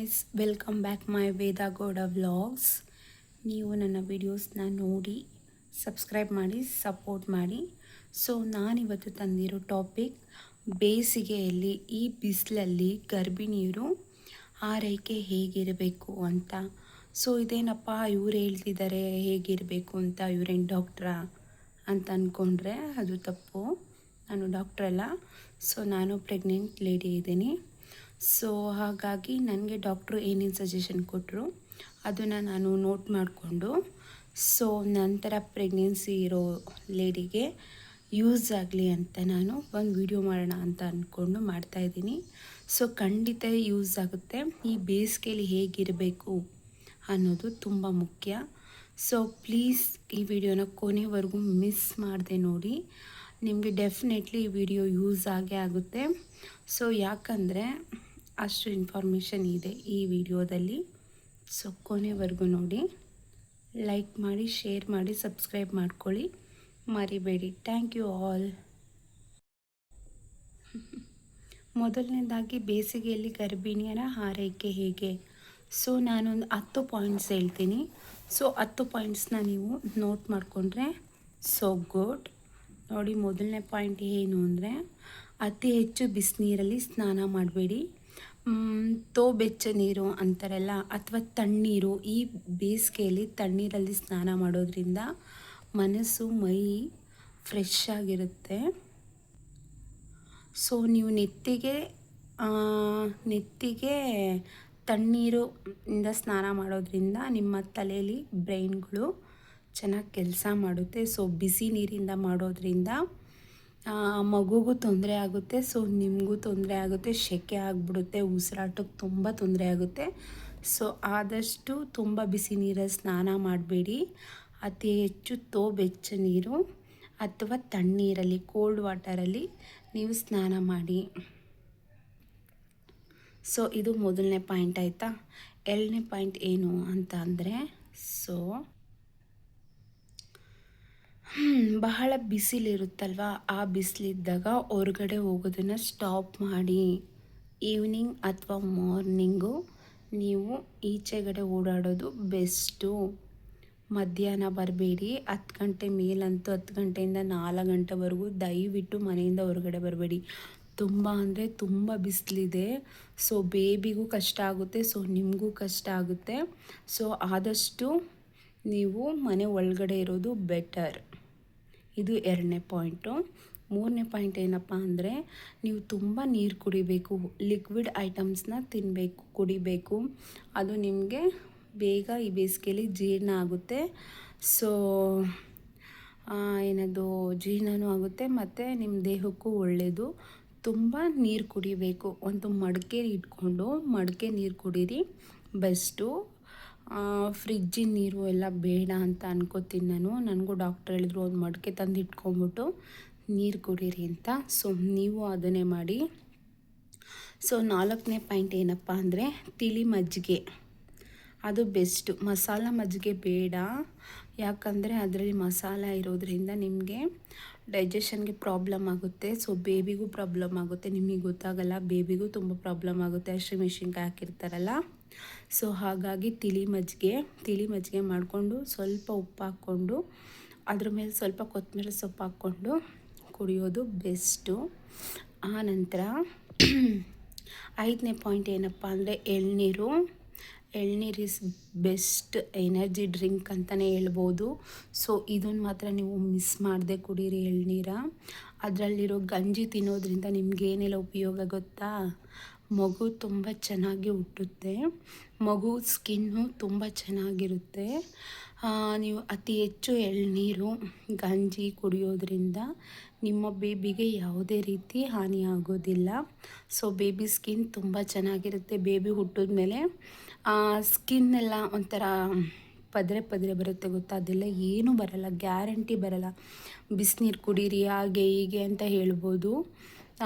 Guys, welcome back my Veda Gowda vlogs. ನೀವು ನನ್ನ ವಿಡಿಯೋಸ್ನ ನೋಡಿ ಸಬ್ಸ್ಕ್ರೈಬ್ ಮಾಡಿ ಸಪೋರ್ಟ್ ಮಾಡಿ. ಸೊ ನಾನಿವತ್ತು ತಂದಿರೋ ಟಾಪಿಕ್, ಬೇಸಿಗೆಯಲ್ಲಿ ಈ ಬಿಸಿಲಲ್ಲಿ ಗರ್ಭಿಣಿಯರು ಆರೈಕೆ ಹೇಗಿರಬೇಕು ಅಂತ. ಸೊ ಇದೇನಪ್ಪ ಇವ್ರು ಹೇಳ್ತಿದ್ದಾರೆ ಹೇಗಿರಬೇಕು ಅಂತ, ಇವರೇನು ಡಾಕ್ಟ್ರಾ ಅಂತ ಅಂದ್ಕೊಂಡ್ರೆ ಅದು ತಪ್ಪು. ನಾನು ಡಾಕ್ಟ್ರಲ್ಲ. ಸೊ ನಾನು ಪ್ರೆಗ್ನೆಂಟ್ ಲೇಡಿ ಇದ್ದೀನಿ. ಸೊ ಹಾಗಾಗಿ ನನಗೆ ಡಾಕ್ಟ್ರು ಏನೇನು ಸಜೆಷನ್ ಕೊಟ್ಟರು ಅದನ್ನು ನಾನು ನೋಟ್ ಮಾಡಿಕೊಂಡು, ಸೊ ನಂತರ ಪ್ರೆಗ್ನೆನ್ಸಿ ಇರೋ ಲೇಡಿಗೆ ಯೂಸ್ ಆಗಲಿ ಅಂತ ನಾನು ಒಂದು ವಿಡಿಯೋ ಮಾಡೋಣ ಅಂತ ಅಂದ್ಕೊಂಡು ಮಾಡ್ತಾಯಿದ್ದೀನಿ. ಸೊ ಖಂಡಿತ ಯೂಸ್ ಆಗುತ್ತೆ. ಈ ಬೇಸಿಗೆಯಲ್ಲಿ ಹೇಗಿರಬೇಕು ಅನ್ನೋದು ತುಂಬ ಮುಖ್ಯ. ಸೊ ಪ್ಲೀಸ್ ಈ ವಿಡಿಯೋನ ಕೊನೆವರೆಗೂ ಮಿಸ್ ಮಾಡದೆ ನೋಡಿ. ನಿಮಗೆ ಡೆಫಿನೆಟ್ಲಿ ಈ ವಿಡಿಯೋ ಯೂಸ್ ಆಗೇ ಆಗುತ್ತೆ. ಸೊ ಯಾಕಂದರೆ ಅಷ್ಟು ಇನ್ಫಾರ್ಮೇಷನ್ ಇದೆ ಈ ವಿಡಿಯೋದಲ್ಲಿ. ಸೊ ಕೊನೆವರೆಗೂ ನೋಡಿ, ಲೈಕ್ ಮಾಡಿ, ಶೇರ್ ಮಾಡಿ, ಸಬ್ಸ್ಕ್ರೈಬ್ ಮಾಡ್ಕೊಳ್ಳಿ, ಮರಿಬೇಡಿ. Thank you all. ಮೊದಲನೇದಾಗಿ ಬೇಸಿಗೆಯಲ್ಲಿ ಗರ್ಭಿಣಿಯರ ಆರೈಕೆ ಹೇಗೆ. ಸೊ ನಾನೊಂದು 10 ಪಾಯಿಂಟ್ಸ್ ಹೇಳ್ತೀನಿ. ಸೊ 10 ಪಾಯಿಂಟ್ಸ್ನ ನೀವು ನೋಟ್ ಮಾಡಿಕೊಂಡ್ರೆ ಸೊ ಗುಡ್. ನೋಡಿ, ಮೊದಲನೇ ಪಾಯಿಂಟ್ ಏನು ಅಂದರೆ, ಅತಿ ಹೆಚ್ಚು ಬಿಸಿನೀರಲ್ಲಿ ಸ್ನಾನ ಮಾಡಬೇಡಿ. ಬೆಚ್ಚ ನೀರು ಅಂತಾರಲ್ಲ, ಅಥವಾ ತಣ್ಣೀರು. ಈ ಬೇಸಿಗೆಯಲ್ಲಿ ತಣ್ಣೀರಲ್ಲಿ ಸ್ನಾನ ಮಾಡೋದ್ರಿಂದ ಮನಸ್ಸು ಮೈ ಫ್ರೆಶ್ ಆಗಿರುತ್ತೆ. ಸೊ ನೀವು ನೆತ್ತಿಗೆ ತಣ್ಣೀರು ಇಂದ ಸ್ನಾನ ಮಾಡೋದ್ರಿಂದ ನಿಮ್ಮ ತಲೆಯಲ್ಲಿ ಬ್ರೈನ್ಗಳು ಚೆನ್ನಾಗಿ ಕೆಲಸ ಮಾಡುತ್ತೆ. ಸೊ ಬಿಸಿ ನೀರಿಂದ ಮಾಡೋದ್ರಿಂದ ಮಗುಗೂ ತೊಂದರೆ ಆಗುತ್ತೆ. ಸೊ ನಿಮಗೂ ತೊಂದರೆ ಆಗುತ್ತೆ, ಸೆಕೆ ಆಗಿಬಿಡುತ್ತೆ, ಉಸಿರಾಟಕ್ಕೆ ತುಂಬ ತೊಂದರೆ ಆಗುತ್ತೆ. ಸೊ ಆದಷ್ಟು ತುಂಬ ಬಿಸಿ ನೀರಲ್ಲಿ ಸ್ನಾನ ಮಾಡಬೇಡಿ. ಅತಿ ಹೆಚ್ಚು ಬೆಚ್ಚ ನೀರು ಅಥವಾ ತಣ್ಣೀರಲ್ಲಿ, ಕೋಲ್ಡ್ ವಾಟರಲ್ಲಿ ನೀವು ಸ್ನಾನ ಮಾಡಿ. ಸೊ ಇದು ಮೊದಲನೇ ಪಾಯಿಂಟ್ ಆಯಿತಾ. ಎರಡನೇ ಪಾಯಿಂಟ್ ಏನು ಅಂತ ಅಂದರೆ, ಸೊ ಬಹಳ ಬಿಸಿಲಿರುತ್ತಲ್ವ, ಆ ಬಿಸಿಲಿದ್ದಾಗ ಹೊರಗಡೆ ಹೋಗೋದನ್ನು ಸ್ಟಾಪ್ ಮಾಡಿ. ಈವ್ನಿಂಗ್ ಅಥವಾ ಮಾರ್ನಿಂಗು ನೀವು ಈಚೆಗಡೆ ಓಡಾಡೋದು ಬೆಸ್ಟು. ಮಧ್ಯಾಹ್ನ ಬರಬೇಡಿ. 10 ಗಂಟೆ ಮೇಲಂತೂ 10 ಗಂಟೆಯಿಂದ 4 ಗಂಟೆವರೆಗೂ ದಯವಿಟ್ಟು ಮನೆಯಿಂದ ಹೊರಗಡೆ ಬರಬೇಡಿ. ತುಂಬ ಅಂದರೆ ತುಂಬ ಬಿಸಿಲಿದೆ. ಸೊ ಬೇಬಿಗೂ ಕಷ್ಟ ಆಗುತ್ತೆ, ಸೊ ನಿಮಗೂ ಕಷ್ಟ ಆಗುತ್ತೆ. ಸೊ ಆದಷ್ಟು ನೀವು ಮನೆ ಒಳಗಡೆ ಇರೋದು ಬೆಟರ್. ಇದು ಎರಡನೇ ಪಾಯಿಂಟು. ಮೂರನೇ ಪಾಯಿಂಟ್ ಏನಪ್ಪ ಅಂದರೆ, ನೀವು ತುಂಬ ನೀರು ಕುಡಿಬೇಕು. ಲಿಕ್ವಿಡ್ ಐಟಮ್ಸ್ನ ಕುಡಿಬೇಕು. ಅದು ನಿಮಗೆ ಬೇಗ ಈ ಬೇಸಿಗೆಯಲ್ಲಿ ಜೀರ್ಣ ಆಗುತ್ತೆ. ಸೊ ಏನದು ಜೀರ್ಣನೂ ಆಗುತ್ತೆ ಮತ್ತು ನಿಮ್ಮ ದೇಹಕ್ಕೂ ಒಳ್ಳೆಯದು. ತುಂಬ ನೀರು ಕುಡಿಬೇಕು. ಒಂದು ಮಡಕೆ ಇಟ್ಕೊಂಡು ಮಡಕೆ ನೀರು ಕುಡೀರಿ, ಬೆಸ್ಟು. ಫ್ರಿಜ್ಜಿನ ನೀರು ಎಲ್ಲ ಬೇಡ ಅಂತ ಅನ್ಕೋತೀನಿ ನಾನು. ನನಗೂ ಡಾಕ್ಟ್ರ್ ಹೇಳಿದ್ರು ಒಂದು ಮಡಕೆ ತಂದು ಇಟ್ಕೊಂಬಿಟ್ಟು ನೀರು ಕುಡೀರಿ ಅಂತ. ಸೊ ನೀವು ಅದನ್ನೇ ಮಾಡಿ. ಸೊ 4ನೇ ಪಾಯಿಂಟ್ ಏನಪ್ಪ ಅಂದರೆ, ತಿಳಿ ಮಜ್ಜಿಗೆ. ಅದು ಬೆಸ್ಟು. ಮಸಾಲ ಮಜ್ಜಿಗೆ ಬೇಡ, ಯಾಕಂದರೆ ಅದರಲ್ಲಿ ಮಸಾಲ ಇರೋದ್ರಿಂದ ನಿಮಗೆ ಡೈಜೆಷನ್ಗೆ ಪ್ರಾಬ್ಲಮ್ ಆಗುತ್ತೆ. ಸೊ ಬೇಬಿಗೂ ಪ್ರಾಬ್ಲಮ್ ಆಗುತ್ತೆ, ನಿಮಗೆ ಗೊತ್ತಾಗಲ್ಲ, ಬೇಬಿಗೂ ತುಂಬ ಪ್ರಾಬ್ಲಮ್ ಆಗುತ್ತೆ ಹಸಿಮೆಣ್ಸಿನ್ಕಾಯಿ ಹಾಕಿರ್ತಾರಲ್ಲ. ಸೊ ಹಾಗಾಗಿ ತಿಳಿ ಮಜ್ಜಿಗೆ ಮಾಡಿಕೊಂಡು ಸ್ವಲ್ಪ ಉಪ್ಪು ಹಾಕ್ಕೊಂಡು ಅದ್ರ ಮೇಲೆ ಸ್ವಲ್ಪ ಕೊತ್ತಂಬರಿ ಸೊಪ್ಪು ಹಾಕ್ಕೊಂಡು ಕುಡಿಯೋದು ಬೆಸ್ಟು. ಆನಂತರ 5ನೇ ಪಾಯಿಂಟ್ ಏನಪ್ಪ ಅಂದರೆ, ಎಳ್ನೀರು ಇಸ್ ಬೆಸ್ಟ್ ಎನರ್ಜಿ ಡ್ರಿಂಕ್ ಅಂತಲೇ ಹೇಳ್ಬೋದು. ಸೊ ಇದನ್ನು ಮಾತ್ರ ನೀವು ಮಿಸ್ ಮಾಡದೆ ಕುಡೀರಿ ಎಳ್ನೀರ. ಅದರಲ್ಲಿರೋ ಗಂಜಿ ತಿನ್ನೋದ್ರಿಂದ ನಿಮಗೇನೆಲ್ಲ ಉಪಯೋಗ ಗೊತ್ತಾ? ಮಗು ತುಂಬ ಚೆನ್ನಾಗಿ ಹುಟ್ಟುತ್ತೆ, ಮಗು ಸ್ಕಿನ್ನು ತುಂಬ ಚೆನ್ನಾಗಿರುತ್ತೆ. ನೀವು ಅತಿ ಹೆಚ್ಚು ಎಳ್ನೀರು ಗಂಜಿ ಕುಡಿಯೋದ್ರಿಂದ ನಿಮ್ಮ ಬೇಬಿಗೆ ಯಾವುದೇ ರೀತಿ ಹಾನಿ ಆಗೋದಿಲ್ಲ. ಸೊ ಬೇಬಿ ಸ್ಕಿನ್ ತುಂಬ ಚೆನ್ನಾಗಿರುತ್ತೆ. ಬೇಬಿ ಹುಟ್ಟಿದ ಮೇಲೆ ಸ್ಕಿನ್ನೆಲ್ಲ ಒಂಥರ ಪದರೆ ಬರುತ್ತೆ ಗೊತ್ತಾ, ಅದೆಲ್ಲ ಏನೂ ಬರಲ್ಲ, ಗ್ಯಾರಂಟಿ ಬರಲ್ಲ. ಬಿಸಿನೀರು ಕುಡೀರಿ ಹಾಗೆ ಹೀಗೆ ಅಂತ ಹೇಳ್ಬೋದು.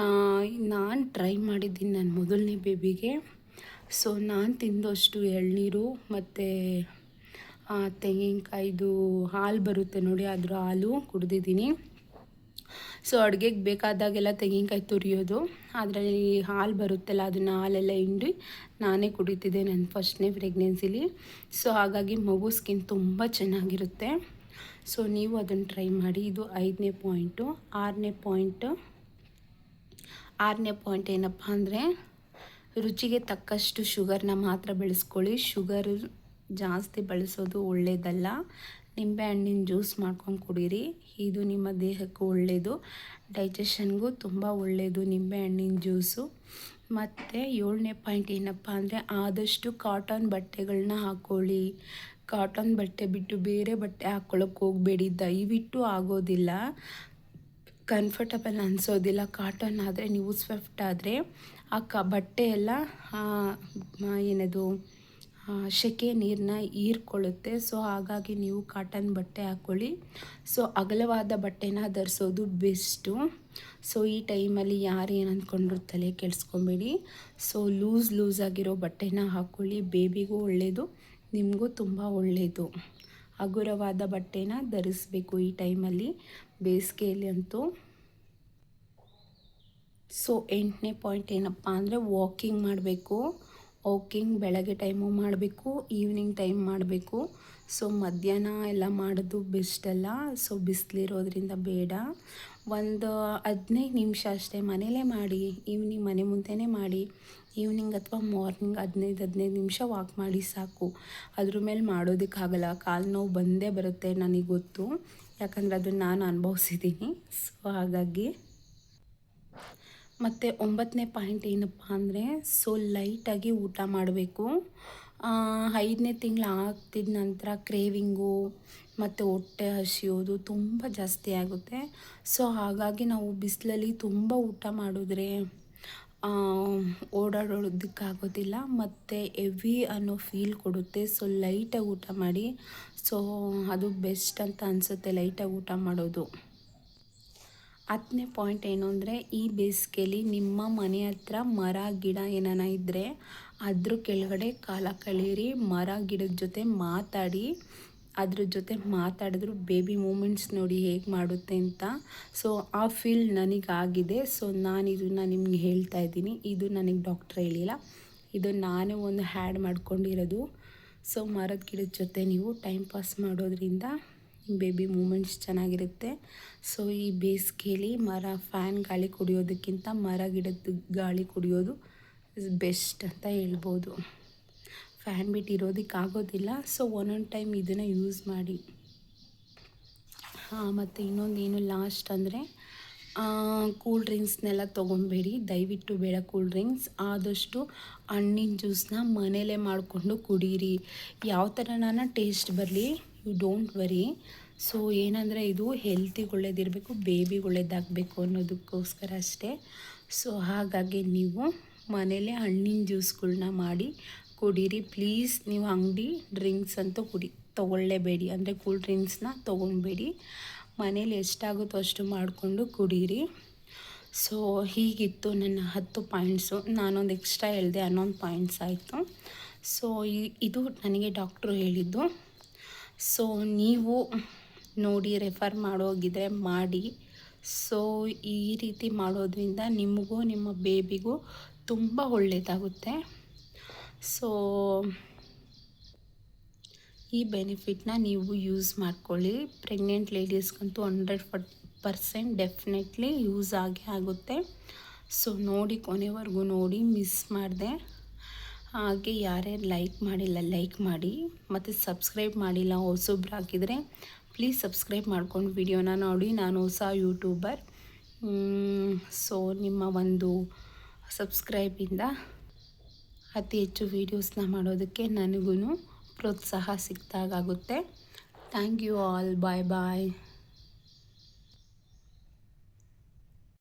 ನಾನು ಟ್ರೈ ಮಾಡಿದ್ದೀನಿ ನನ್ನ ಮೊದಲನೇ ಬೇಬಿಗೆ. ಸೊ ನಾನು ತಿಂದಷ್ಟು ಎಳ್ನೀರು ಮತ್ತು ತೆಂಗಿನಕಾಯ್ದು ಹಾಲು ಬರುತ್ತೆ ನೋಡಿ, ಅದ್ರ ಹಾಲು ಕುಡಿದಿದ್ದೀನಿ. ಸೊ ಅಡುಗೆಗೆ ಬೇಕಾದಾಗೆಲ್ಲ ತೆಂಗಿನಕಾಯಿ ತುರಿಯೋದು, ಅದರಲ್ಲಿ ಹಾಲು ಬರುತ್ತಲ್ಲ ಅದನ್ನು ಹಾಲೆಲ್ಲ ಹಿಂಡಿ ನಾನೇ ಕುಡಿತಿದ್ದೆ ನನ್ನ ಫಸ್ಟ್ನೇ ಪ್ರೆಗ್ನೆನ್ಸಿಲಿ. ಸೊ ಹಾಗಾಗಿ ಮಗು ಸ್ಕಿನ್ ತುಂಬ ಚೆನ್ನಾಗಿರುತ್ತೆ. ಸೊ ನೀವು ಅದನ್ನು ಟ್ರೈ ಮಾಡಿ. ಇದು 5ನೇ ಪಾಯಿಂಟು. 6ನೇ ಪಾಯಿಂಟ್ ಏನಪ್ಪ ಅಂದರೆ, ರುಚಿಗೆ ತಕ್ಕಷ್ಟು ಶುಗರ್ನ ಮಾತ್ರ ಬೆಳೆಸ್ಕೊಳ್ಳಿ. ಶುಗರು ಜಾಸ್ತಿ ಬಳಸೋದು ಒಳ್ಳೆಯದಲ್ಲ. ನಿಂಬೆಹಣ್ಣಿನ ಜ್ಯೂಸ್ ಮಾಡ್ಕೊಂಡು ಕುಡೀರಿ, ಇದು ನಿಮ್ಮ ದೇಹಕ್ಕೂ ಒಳ್ಳೆಯದು, ಡೈಜೆಷನ್ಗೂ ತುಂಬ ಒಳ್ಳೆಯದು ನಿಂಬೆಹಣ್ಣಿನ ಜ್ಯೂಸು. ಮತ್ತು 7ನೇ ಪಾಯಿಂಟ್ ಏನಪ್ಪ ಅಂದರೆ, ಆದಷ್ಟು ಕಾಟನ್ ಬಟ್ಟೆಗಳನ್ನ ಹಾಕ್ಕೊಳ್ಳಿ. ಕಾಟನ್ ಬಟ್ಟೆ ಬಿಟ್ಟು ಬೇರೆ ಬಟ್ಟೆ ಹಾಕ್ಕೊಳ್ಳೋಕೆ ಹೋಗಬೇಡಿ. ದಯವಿಟ್ಟು ಆಗೋದಿಲ್ಲ, ಕಂಫರ್ಟಬಲ್ ಅನಿಸೋದಿಲ್ಲ. ಕಾಟನ್ ಆದರೆ ನೀವು ಸ್ವೆಫ್ಟ್ ಆದರೆ ಆ ಬಟ್ಟೆ ಎಲ್ಲ ಏನದು ಸೆಕೆ ನೀರನ್ನ ಹೀರ್ಕೊಳ್ಳುತ್ತೆ. ಸೊ ಹಾಗಾಗಿ ನೀವು ಕಾಟನ್ ಬಟ್ಟೆ ಹಾಕ್ಕೊಳ್ಳಿ. ಸೊ ಅಗಲವಾದ ಬಟ್ಟೆನ ಧರಿಸೋದು ಬೆಸ್ಟು. ಸೊ ಈ ಟೈಮಲ್ಲಿ ಯಾರು ಏನು ಅಂದ್ಕೊಂಡ್ರು ತಲೆ ಕೆಡಿಸ್ಕೊಬೇಡಿ. ಸೊ ಲೂಸ್ ಆಗಿರೋ ಬಟ್ಟೆನ ಹಾಕ್ಕೊಳ್ಳಿ. ಬೇಬಿಗೂ ಒಳ್ಳೆಯದು, ನಿಮಗೂ ತುಂಬ ಒಳ್ಳೆಯದು. ಹಗುರವಾದ ಬಟ್ಟೆನ ಧರಿಸ್ಬೇಕು ಈ ಟೈಮಲ್ಲಿ, ಬೇಸಿಗೆಯಲ್ಲಿ ಅಂತೂ. ಸೊ 8ನೇ ಪಾಯಿಂಟ್ ಏನಪ್ಪ ಅಂದರೆ, ವಾಕಿಂಗ್ ಮಾಡಬೇಕು. ವಾಕಿಂಗ್ ಬೆಳಗ್ಗೆ ಟೈಮು ಮಾಡಬೇಕು, ಈವ್ನಿಂಗ್ ಟೈಮ್ ಮಾಡಬೇಕು. ಸೊ ಮಧ್ಯಾಹ್ನ ಎಲ್ಲ ಮಾಡೋದು ಬೆಸ್ಟ್ ಅಲ್ಲ. ಸೊ ಬಿಸಿಲಿರೋದ್ರಿಂದ ಬೇಡ. ಒಂದು 15 ನಿಮಿಷ ಅಷ್ಟೇ ಮನೇಲೇ ಮಾಡಿ. ಈವ್ನಿಂಗ್ ಮನೆ ಮುಂದೆನೇ ಮಾಡಿ. ಈವ್ನಿಂಗ್ ಅಥವಾ ಮಾರ್ನಿಂಗ್ 15 ನಿಮಿಷ ವಾಕ್ ಮಾಡಿ ಸಾಕು. ಅದ್ರ ಮೇಲೆ ಮಾಡೋದಕ್ಕಾಗಲ್ಲ, ಕಾಲು ನೋವು ಬಂದೇ ಬರುತ್ತೆ, ನನಗೆ ಗೊತ್ತು, ಯಾಕಂದರೆ ಅದನ್ನು ನಾನು ಅನುಭವಿಸಿದ್ದೀನಿ. ಸೊ ಹಾಗಾಗಿ. ಮತ್ತು 9ನೇ ಪಾಯಿಂಟ್ ಏನಪ್ಪ ಅಂದರೆ, ಸೊ ಲೈಟಾಗಿ ಊಟ ಮಾಡಬೇಕು. 5ನೇ ತಿಂಗಳು ಆಗ್ತಿದ್ದ ನಂತರ ಕ್ರೇವಿಂಗು ಮತ್ತು ಹೊಟ್ಟೆ ಹಸಿಯೋದು ತುಂಬ ಜಾಸ್ತಿ ಆಗುತ್ತೆ. ಸೊ ಹಾಗಾಗಿ ನಾವು ಬಿಸಿಲಲ್ಲಿ ತುಂಬ ಊಟ ಮಾಡಿದ್ರೆ ಓಡಾಡೋದಕ್ಕಾಗೋದಿಲ್ಲ ಮತ್ತು ಹೆವಿ ಅನ್ನೋ ಫೀಲ್ ಕೊಡುತ್ತೆ. ಸೊ ಲೈಟಾಗಿ ಊಟ ಮಾಡಿ. ಸೊ ಅದು ಬೆಸ್ಟ್ ಅಂತ ಅನಿಸುತ್ತೆ ಲೈಟಾಗಿ ಊಟ ಮಾಡೋದು. 10ನೇ ಪಾಯಿಂಟ್ ಏನು ಅಂದರೆ, ಈ ಬೇಸಿಗೆಯಲ್ಲಿ ನಿಮ್ಮ ಮನೆ ಹತ್ರ ಮರ ಗಿಡ ಏನಾನ ಇದ್ದರೆ ಅದ್ರ ಕೆಳಗಡೆ ಕಾಲ ಕಳೀರಿ. ಮರ ಗಿಡದ ಜೊತೆ ಮಾತಾಡಿ, ಅದ್ರ ಜೊತೆ ಮಾತಾಡಿದ್ರು ಬೇಬಿ ಮೂಮೆಂಟ್ಸ್ ನೋಡಿ ಹೇಗೆ ಮಾಡುತ್ತೆ ಅಂತ. ಸೊ ಆ ಫೀಲ್ ನನಗಾಗಿದೆ. ಸೊ ನಾನು ಇದನ್ನು ನಿಮ್ಗೆ ಹೇಳ್ತಾ ಇದ್ದೀನಿ. ಇದು ನನಗೆ ಡಾಕ್ಟ್ರ್ ಹೇಳಿಲ್ಲ, ಇದು ನಾನು ಒಂದು ಹ್ಯಾಡ್ ಮಾಡ್ಕೊಂಡಿರೋದು. ಸೊ ಮರದ ಗಿಡದ ಜೊತೆ ನೀವು ಟೈಮ್ ಪಾಸ್ ಮಾಡೋದ್ರಿಂದ ಬೇಬಿ ಮೂಮೆಂಟ್ಸ್ ಚೆನ್ನಾಗಿರುತ್ತೆ. ಸೊ ಈ ಬೇಸಿಗೆಯಲ್ಲಿ ಫ್ಯಾನ್ ಗಾಳಿ ಕುಡಿಯೋದಕ್ಕಿಂತ ಮರ ಗಿಡದ ಗಾಳಿ ಕುಡಿಯೋದು ಬೆಸ್ಟ್ ಅಂತ ಹೇಳ್ಬೋದು. ಫ್ಯಾನ್ ಬಿಟ್ಟು ಇರೋದಕ್ಕಾಗೋದಿಲ್ಲ. ಸೊ ಒಂದೊಂದು ಟೈಮ್ ಇದನ್ನು ಯೂಸ್ ಮಾಡಿ. ಮತ್ತು ಇನ್ನೊಂದೇನು ಲಾಸ್ಟ್ ಅಂದರೆ, ಕೂಲ್ ಡ್ರಿಂಕ್ಸ್ನೆಲ್ಲ ತೊಗೊಬೇಡಿ, ದಯವಿಟ್ಟು ಬೇಡ ಕೂಲ್ ಡ್ರಿಂಕ್ಸ್. ಆದಷ್ಟು ಹಣ್ಣಿನ ಜ್ಯೂಸನ್ನ ಮನೇಲೇ ಮಾಡಿಕೊಂಡು ಕುಡೀರಿ. ಯಾವ ಥರನ ಟೇಸ್ಟ್ ಬರಲಿ, ಯು ಡೋಂಟ್ ವರಿ. ಸೊ ಏನಂದರೆ, ಇದು ಹೆಲ್ತಿಗೆ ಒಳ್ಳೇದಿರಬೇಕು, ಬೇಬಿಗೆ ಒಳ್ಳೇದಾಗಬೇಕು ಅನ್ನೋದಕ್ಕೋಸ್ಕರ ಅಷ್ಟೇ. ಸೊ ಹಾಗಾಗಿ ನೀವು ಮನೇಲೇ ಹಣ್ಣಿನ ಜ್ಯೂಸ್ಗಳನ್ನ ಮಾಡಿ ಕುಡೀರಿ ಪ್ಲೀಸ್. ನೀವು ಅಂಗಡಿ ಡ್ರಿಂಕ್ಸ್ ಅಂತೂ ತೊಗೊಳ್ಳೇಬೇಡಿ, ಅಂದರೆ ಕೂಲ್ ಡ್ರಿಂಕ್ಸ್ನ ತೊಗೊಳ್ಬೇಡಿ. ಮನೇಲಿ ಎಷ್ಟಾಗುತ್ತೋ ಅಷ್ಟು ಮಾಡಿಕೊಂಡು ಕುಡೀರಿ. ಸೊ ಹೀಗಿತ್ತು ನನ್ನ 10 ಪಾಯಿಂಟ್ಸು. ನಾನೊಂದು ಎಕ್ಸ್ಟ್ರಾ ಹೇಳಿದೆ, 11 ಪಾಯಿಂಟ್ಸ್ ಆಯಿತು. ಸೊ ಇದು ನನಗೆ ಡಾಕ್ಟ್ರು ಹೇಳಿದ್ದು. ಸೊ ನೀವು ನೋಡಿ ರೆಫರ್ ಮಾಡೋಗಿದ್ರೆ ಮಾಡಿ. ಸೊ ಈ ರೀತಿ ಮಾಡೋದ್ರಿಂದ ನಿಮಗೂ ನಿಮ್ಮ ಬೇಬಿಗೂ ತುಂಬ ಒಳ್ಳೆಯದಾಗುತ್ತೆ. ಸೊ ಈ ಬೆನಿಫಿಟ್ನ ನೀವು ಯೂಸ್ ಮಾಡ್ಕೊಳ್ಳಿ. ಪ್ರೆಗ್ನೆಂಟ್ ಲೇಡೀಸ್ಗಂತೂ 100% ಡೆಫಿನೆಟ್ಲಿ ಯೂಸ್ ಆಗೇ ಆಗುತ್ತೆ. ಸೊ ನೋಡಿ, ಕೊನೆವರೆಗೂ ನೋಡಿ, ಮಿಸ್ ಮಾಡಿದೆ. ಹಾಗೆ ಯಾರ್ಯಾರು ಲೈಕ್ ಮಾಡಿಲ್ಲ ಲೈಕ್ ಮಾಡಿ, ಮತ್ತು ಸಬ್ಸ್ಕ್ರೈಬ್ ಮಾಡಿಲ್ಲ ಹೊಸೊಬ್ರು ಹಾಕಿದರೆ ಪ್ಲೀಸ್ ಸಬ್ಸ್ಕ್ರೈಬ್ ಮಾಡ್ಕೊಂಡು ವಿಡಿಯೋನ ನೋಡಿ. ನಾನು ಹೊಸ ಯೂಟ್ಯೂಬರ್. ಸೊ ನಿಮ್ಮ ಒಂದು ಸಬ್ಸ್ಕ್ರೈಬಿಂದ ಅತಿ ಹೆಚ್ಚು ವೀಡಿಯೋಸ್ನ ಮಾಡೋದಕ್ಕೆ ನನಗೂ ಪ್ರೋತ್ಸಾಹ ಸಿಕ್ತಾಗುತ್ತೆ. Thank you all. Bye bye.